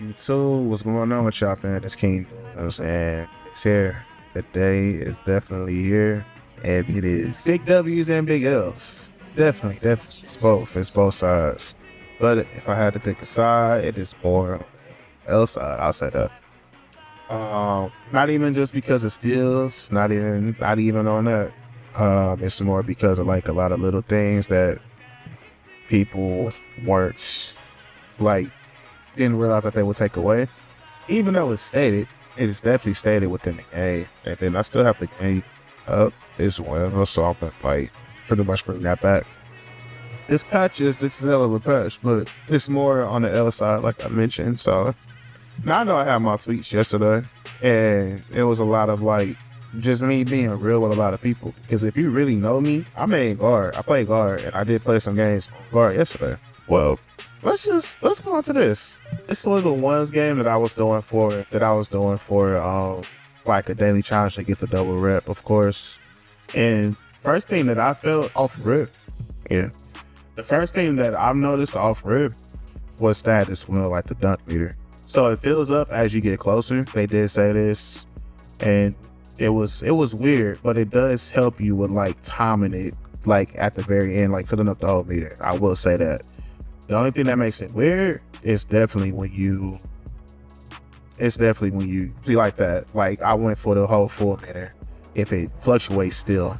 YouTube, what's going on with y'all, man? It's King. You know what I'm saying? It's here. The day is definitely here. And it is big W's and big L's. Definitely. It's both. It's both sides. But if I had to pick a side, it is more on the L side. I'll say that. Not even just because of steals, not even on that. It's more because of like a lot of little things that people weren't like didn't realize that they would take away. Even though it's definitely stated within the game. And then I still have the game up as well, so I'm gonna like pretty much bring that back. This is a hell of a patch, but it's more on the L side, like I mentioned. So now I know I had my tweets yesterday, and it was a lot of like just me being real with a lot of people. Because if you really know me, I play guard, and I did play some games guard yesterday. Well, let's go on to this. This was a ones game that I was doing for like a daily challenge to get the double rep, of course. And first thing that I felt off rip, the first thing that I've noticed off rip was status when like the dunk meter. So it fills up as you get closer. They did say this, and it was weird, but it does help you with like timing it, like at the very end, like filling up the whole meter. I will say that. The only thing that makes it weird is definitely when you be like that. Like I went for the whole full meter if it fluctuates still.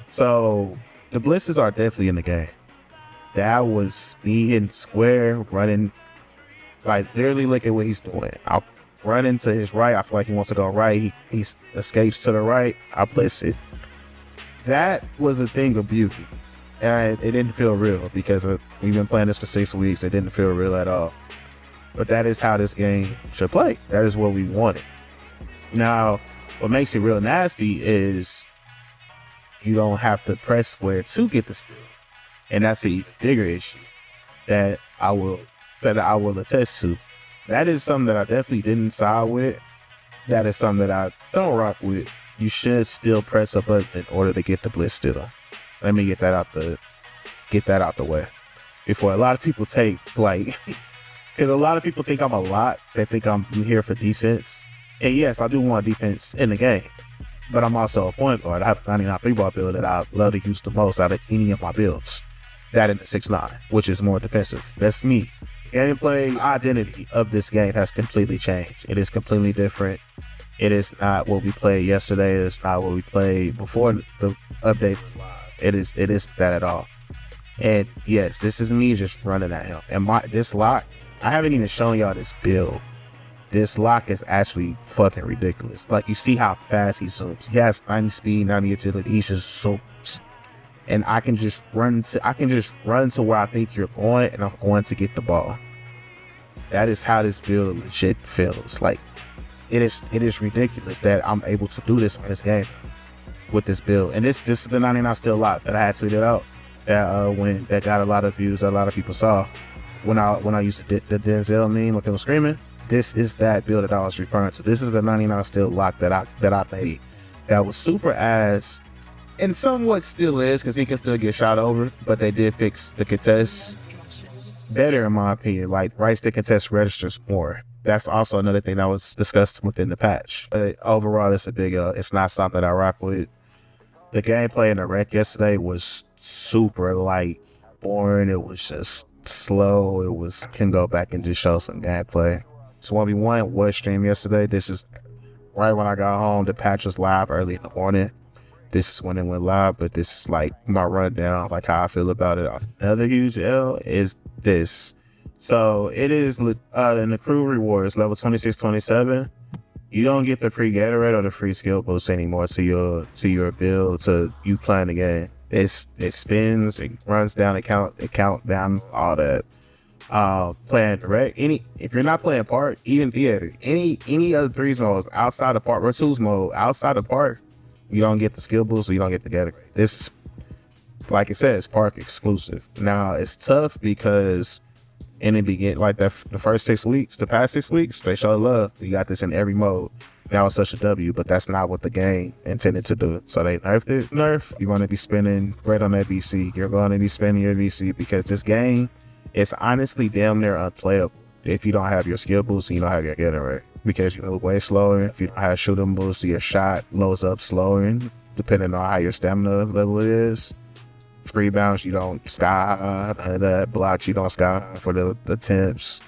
So the blitzes are definitely in the game. That was me hitting square, running, like literally look at what he's doing. I'll run into his right. I feel like he wants to go right. He escapes to the right. I blitz it. That was a thing of beauty. And it didn't feel real because we've been playing this for 6 weeks. It didn't feel real at all. But that is how this game should play. That is what we wanted. Now, what makes it real nasty is you don't have to press square to get the steal. And that's the even bigger issue that I will attest to. That is something that I definitely didn't side with. That is something that I don't rock with. You should still press a button in order to get the blitz steal. Let me get that out the way before a lot of people take like, because a lot of people think I'm a lot. They think I'm here for defense, and yes, I do want defense in the game, but I'm also a point guard. I have a 99 3-ball build that I love to use the most out of any of my builds. That in the 6'9", which is more defensive. That's me. Gameplay identity of this game has completely changed. It is completely different. It is not what we played yesterday. It's not what we played before the update went live. It is that at all. And yes, this is me just running at him. And this lock, I haven't even shown y'all this build. This lock is actually fucking ridiculous. Like you see how fast he zooms. He has 90 speed, 90 agility. He just zooms. And I can just run to where I think you're going, and I'm going to get the ball. That is how this build legit feels. Like it is ridiculous that I'm able to do this on this game with this build. And this is the 99 still lock that I had tweeted out that got a lot of views that a lot of people saw when I used the Denzel meme with him screaming. This is that build that I was referring to. This is the 99 still lock that I made. That was super ass, and somewhat still is, because he can still get shot over, but they did fix the contest better in my opinion. Like right stick contest registers more. That's also another thing that was discussed within the patch. Overall, it's a big it's not something that I rock with. The gameplay in the rec yesterday was super light, boring. It was just slow. Can go back and just show some gameplay. So 1v1 was streamed yesterday. This is right when I got home. The patch was live early in the morning. This is when it went live, but this is like my rundown, like how I feel about it. Another huge L is this. So it is in the crew rewards, level 26, 27. You don't get the free Gatorade or the free skill boost anymore to your build, to you playing the game. It spins, it runs down, it count down, all that. Playing direct, if you're not playing park, even theater, any other threes modes outside of park or twos mode outside of park, you don't get the skill boost, or you don't get the Gatorade. This is, like it says, park exclusive. Now it's tough because in the beginning, like the past 6 weeks, they showed love. You got this in every mode. That was such a W, but that's not what the game intended to do. So they nerfed it. You're going to be spending great on that VC. You're going to be spending your VC because this game is honestly damn near unplayable. if you don't have your skill boost and you don't have your getting rate, because you move way slower. If you don't have shooting boost, your shot loads up slower, and depending on how your stamina level is. Rebounds, you don't sky high. That blocks, you don't sky high for the attempts.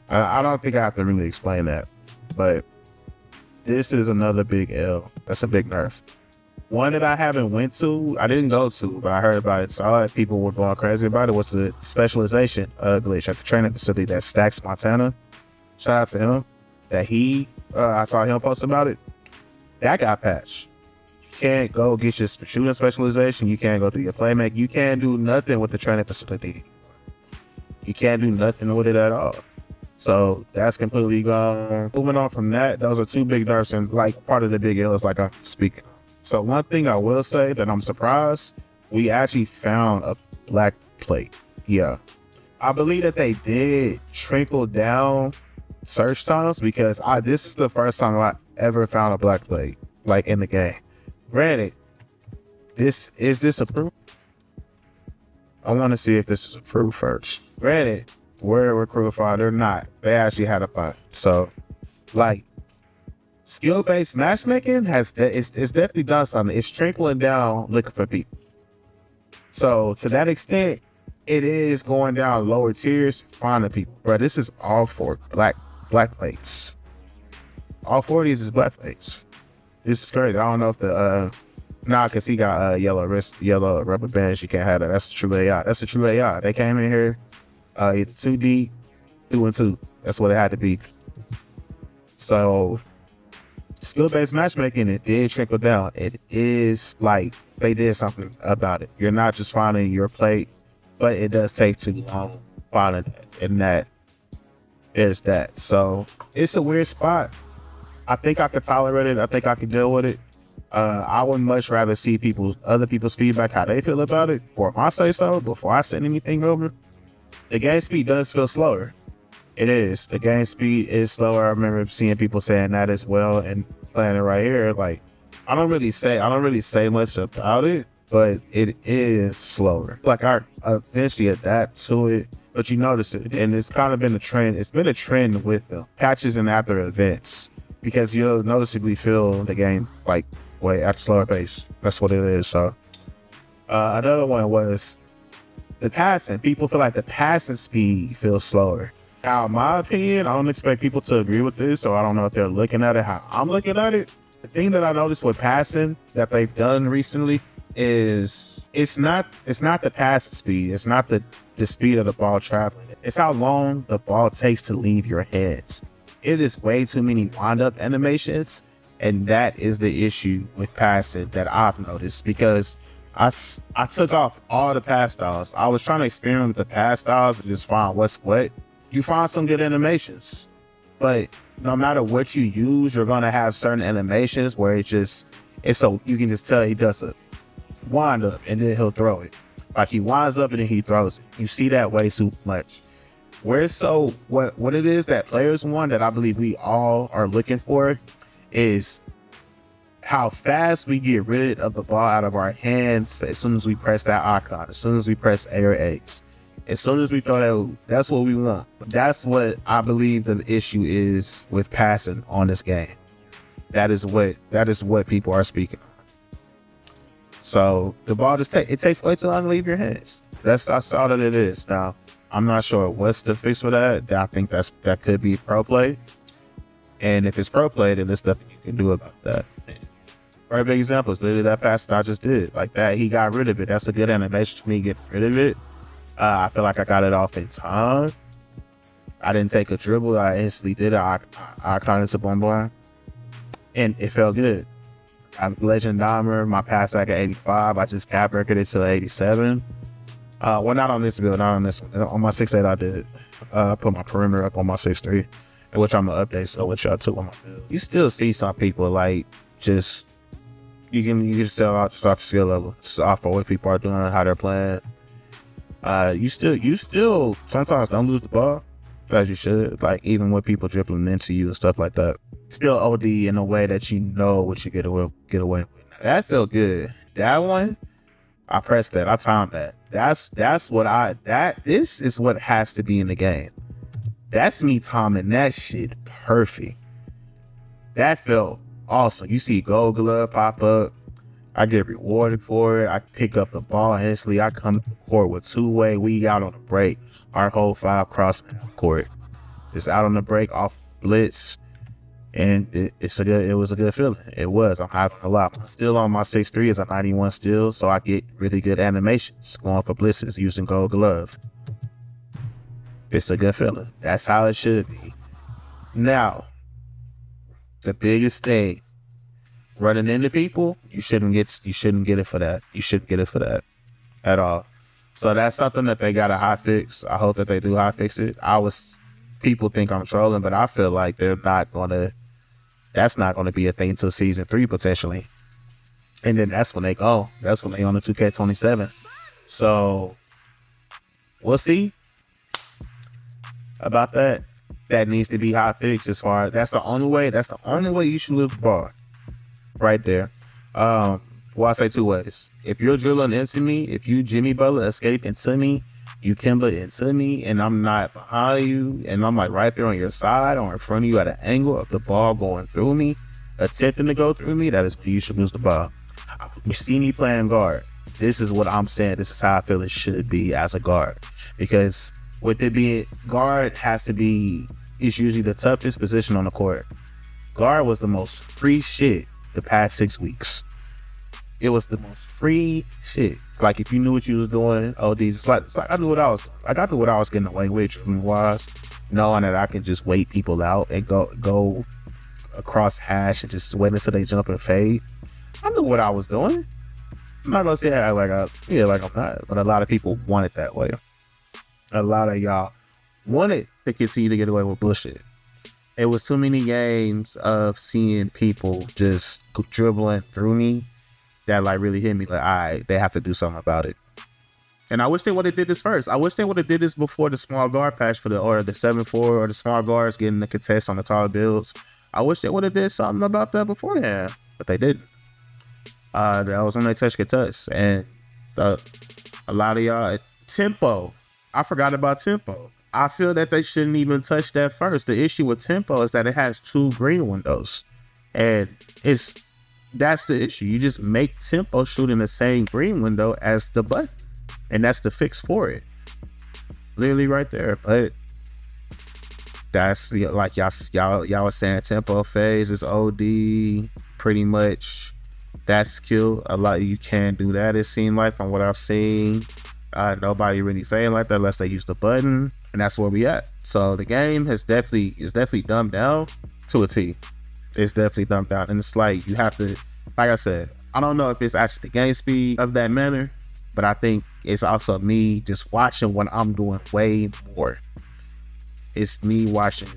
I don't think I have to really explain that, but this is another big L. That's a big nerf. One that I haven't went to, I didn't go to, but I heard about it, saw it, people were going crazy about it, was the specialization glitch at the training facility that Stacks Montana. Shout out to him. That I saw him post about it. That got patched. You can't go get your shooting specialization. You can't go do your playmaking. You can't do nothing with the training facility. You can't do nothing with it at all. So that's completely gone. Moving on from that, those are two big nerfs, and like part of the big L is like I'm speaking. So one thing I will say that I'm surprised, we actually found a black plate. Yeah. I believe that they did trickle down search times, because this is the first time I ever found a black plate like in the game. Granted, is this approved? I want to see if this is approved first. Granted, we're recruited, they're not. They actually had a fight. So, like, skill-based matchmaking it's definitely done something. It's trickling down looking for people. So to that extent, it is going down lower tiers, finding people. Bro, this is all for black plates. All 4 of these is black plates. This is crazy. I don't know if because he got yellow rubber bands. You can't have that. That's a true AI. That's a true AI. They came in here, either 2D, 2 and 2. That's what it had to be. So skill-based matchmaking, it did trickle down. It is like they did something about it. You're not just finding your plate, but it does take too long finding it, and that is that. So it's a weird spot. I think I could tolerate it. I think I could deal with it. I would much rather see other people's feedback, how they feel about it, before I say so, before I send anything over. The game speed does feel slower. It is. The game speed is slower. I remember seeing people saying that as well, and playing it right here. Like, I don't really say much about it, but it is slower. Like, I eventually adapt to it, but you notice it, and it's kind of been a trend. It's been a trend with the patches and after events, because you'll noticeably feel the game like way at a slower pace. That's what it is. So another one was the passing. People feel like the passing speed feels slower. Now, in my opinion, I don't expect people to agree with this, so I don't know if they're looking at it how I'm looking at it. The thing that I noticed with passing that they've done recently is it's not the passing speed. It's not the speed of the ball traveling. It's how long the ball takes to leave your hands. It is way too many wind-up animations, and that is the issue with passing that I've noticed, because I took off all the pass styles. I was trying to experiment with the pass styles and just find what's what. You find some good animations, but no matter what you use, you're gonna have certain animations where it's so you can just tell he does a wind up and then he'll throw it. Like, he winds up and then he throws it. You see that way too much. What it is that players want, that I believe we all are looking for, is how fast we get rid of the ball out of our hands as soon as we press that icon, as soon as we press A or X. As soon as we throw that, that's what we want. That's what I believe the issue is with passing on this game. That is what people are speaking on. So the ball it takes way too long to leave your hands. That's all that it is. Now, I'm not sure what's the fix for that. I think that could be pro play. And if it's pro play, then there's nothing you can do about that. Very big example is literally that pass that I just did. Like that, he got rid of it. That's a good animation to me, getting rid of it. I feel like I got it off in time. I didn't take a dribble. I instantly did it. I caught it to boom, and it felt good. I'm Legend Dimer. My pass like at 85. I just cap recorded it to 87. Well, not on this build, not on this one. On my 6.8, I did. Put my perimeter up on my 6.3, which I'm gonna update. So what y'all took on my build. You still see some people like just you can just tell off the skill level, just off of what people are doing, how they're playing. You still sometimes don't lose the ball as you should, like even with people dribbling into you and stuff like that. Still OD in a way that you know what you get away with. That felt good. That one, I pressed that. I timed that. This is what has to be in the game. That's me timing that shit perfect. That felt awesome. You see gold glove pop up. I get rewarded for it. I pick up the ball instantly. I come to the court with two-way. We out on the break. Our whole 5 crossing the court. It's out on the break off blitz. And it was a good feeling. It was. I'm having a lot. I'm still on my 6'3" as a 91 still, so I get really good animations going for blitzes using gold glove. It's a good feeling. That's how it should be. Now, the biggest thing, running into people, you shouldn't get it for that. You shouldn't get it for that at all. So that's something that they gotta hot fix. I hope that they do hot fix it. People think I'm trolling, but I feel like that's not gonna be a thing until season 3 potentially. And then that's when they go. That's when they on the 2K27. So we'll see about that. That needs to be hot fixed as far as that's the only way you should lose the bar. Right there. Well, I say 2 ways. If you're drilling into me, if you Jimmy Butler escape into me, you Kimber into me, and I'm not behind you, and I'm like right there on your side or in front of you at an angle of the ball going through me, attempting to go through me, that is when you should lose the ball. You see me playing guard. This is what I'm saying. This is how I feel it should be as a guard. Because with it being guard it's usually the toughest position on the court. Guard was the most free shit the past 6 weeks. It was the most free shit. Like if you knew what you was doing, it's like I knew what I was doing. Like I knew what I was getting away with was knowing that I can just wait people out and go across hash and just wait until they jump and fade. I knew what I was doing. I'm not gonna say like I'm not, but a lot of people want it that way. A lot of y'all wanted to continue to get away with bullshit. It was too many games of seeing people just dribbling through me that like really hit me like, all right, they have to do something about it. And I wish they would have did this first. I wish they would have did this before the small guard patch or the 7-4 or the small guards getting the contest on the taller builds. I wish they would have did something about that beforehand, but they didn't. That was when they touch contest. And a lot of y'all, tempo. I forgot about tempo. I feel that they shouldn't even touch that first. The issue with tempo is that it has 2 green windows. And that's the issue. You just make tempo shoot in the same green window as the button. And that's the fix for it. Literally right there. But that's like y'all was saying, tempo phase is OD. Pretty much that's killed. A lot you can't do that, it seemed like, from what I've seen. Nobody really fading like that unless they use the button. And that's where we at. So the game is definitely dumbed down to a T. It's definitely dumbed down. And it's like you have to, like I said, I don't know if it's actually the game speed of that manner, but I think it's also me just watching what I'm doing way more. It's me watching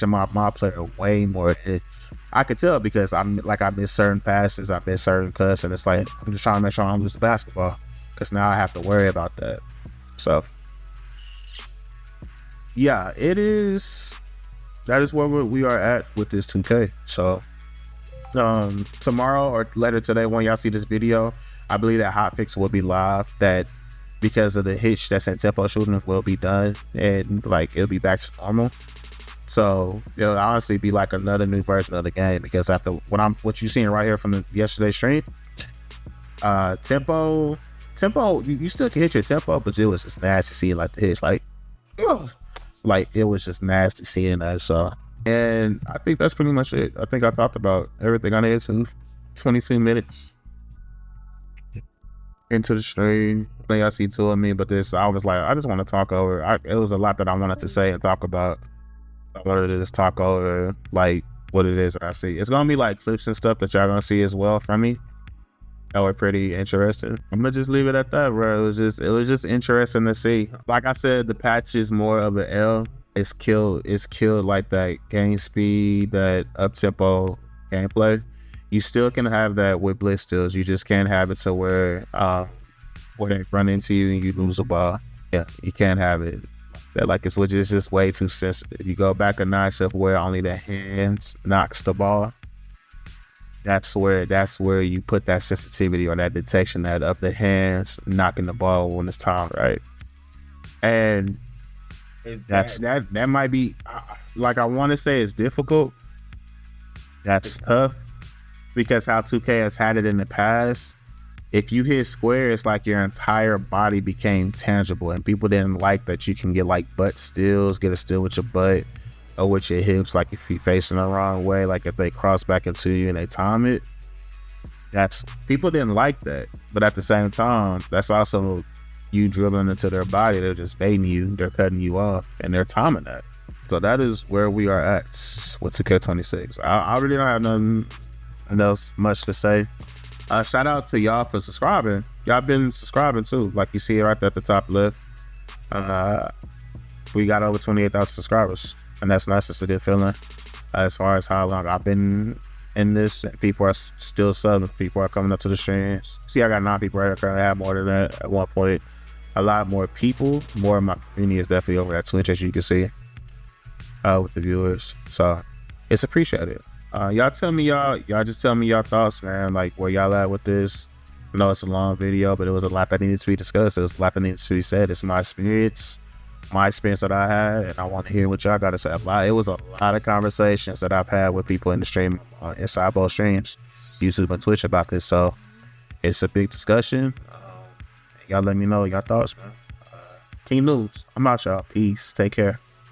my player way more. I could tell because I miss certain passes, I miss certain cuts, and it's like I'm just trying to make sure I don't lose the basketball because now I have to worry about that. So yeah, that is where we are at with this 2K. So tomorrow or later today when y'all see this video, I believe that hotfix will be live, that because of the hitch that's in tempo shooting will be done and like it'll be back to normal. So it'll honestly be like another new version of the game, because after what you seeing right here from the yesterday's stream, tempo you still can hit your tempo, but it was just nasty seeing like the hits, like it was just nasty seeing that. So, and I think that's pretty much it. I think I talked about everything I needed to. 22 minutes into the stream. I think I see 2 of me, but I was like, I just want to talk over. It was a lot that I wanted to say and talk about. I wanted to just talk over like what it is that I see. It's gonna be like clips and stuff that y'all gonna see as well from me. That were pretty interesting. I'm gonna just leave it at that, bro. It was just interesting to see. Like I said, the patch is more of an L. It's killed like that game speed, that up tempo gameplay. You still can have that with blitz steals. You just can't have it to where they run into you and you lose the ball. Yeah, you can't have it. That like it's just way too sensitive. You go back a notch of where only the hands knocks the ball. That's where you put that sensitivity or that detection, that up the hands knocking the ball when it's time, right? And That might be like, I want to say it's difficult. That's tough because how 2K has had it in the past. If you hit square, it's like your entire body became tangible, and people didn't like that you can get like butt stills, get a still with your butt or with your hips, like if you're facing the wrong way, like if they cross back into you and they time it. That's, people didn't like that, but at the same time, that's also you dribbling into their body. They're just baiting you, they're cutting you off, and they're timing that. So that is where we are at with 2K26. I really don't have nothing else much to say. Shout out to y'all for subscribing. Y'all been subscribing too, like you see it right there at the top left. We got over 28,000 subscribers, and that's nice. It's a good feeling. As far as how long I've been in this, and people are still subbing. People are coming up to the streams. See, I got 9 people right here. I had more than that at one point. A lot more people. More of my community is definitely over at Twitch, as you can see, with the viewers. So it's appreciated. Y'all tell me y'all just tell me y'all thoughts, man. Like, where y'all at with this? I know it's a long video, but it was a lot that needed to be discussed. It was a lot that needed to be said. It's my experience that I had, and I want to hear what y'all got to say. It was a lot of conversations that I've had with people in the stream, inside both streams, YouTube and Twitch, about this. So it's a big discussion. Y'all let me know your thoughts, man. King News, I'm out, y'all. Peace. Take care.